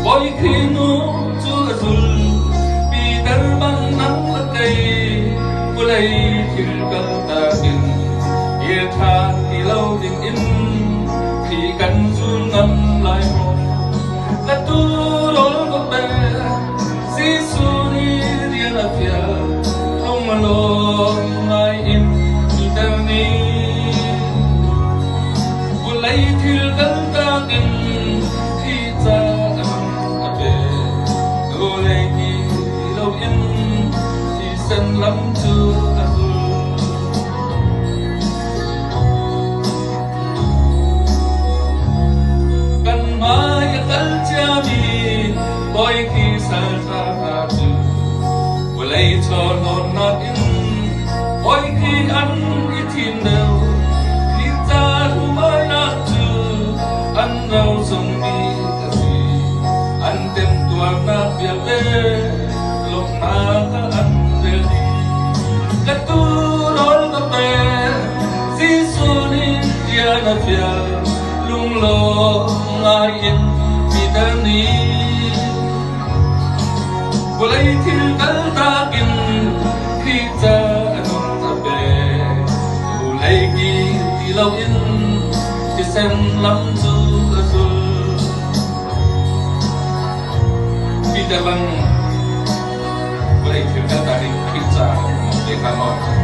Boy khinu chu azul pi darbang nang lakai kulai thil kal ta kin ye tha ti lo ding in khi kan zu ngam lai mo la tu rol ko be si su ni dia la pia lung lo ngai in mi ta ni kulai thil kal ta kin khi ta lắm chưa cần mai cất cha mi boy khi xa xa xa chưa vừa lấy cho non nát in boy khi ăn ít thìn đều khi ta thu mai nát chưa ăn rau sống mi cái gì ăn tem tuang nát bia bê lúc na ta ăn tu rol ka pe si su ni dia na fia lung lo ngai in mi ta ni bulai thil kal ta kin khi ta anong ta pe bulai ki ti lo in ti sen lam chu azul mi ta bang bulai thil kal ta kin khi ta dejamos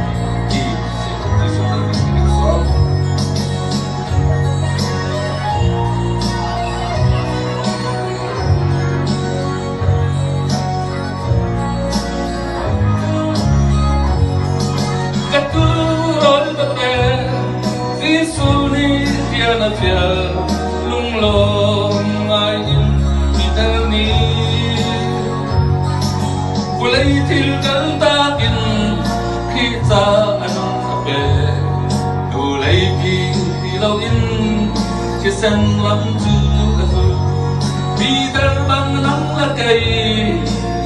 y lung lo ngai in mi ta ni bulai thil kal ta kin khi ta anong ape du lai ki ti lo in chi sen lam chu azul bi dar bang nang la kai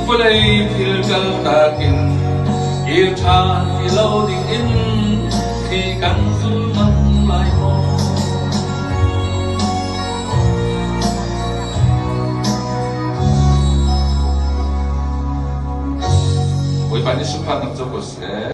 bulai thil kal ta kin ye tha ti lo ding in khi kan zu nam lai mo Oi, vai nesse plano de você.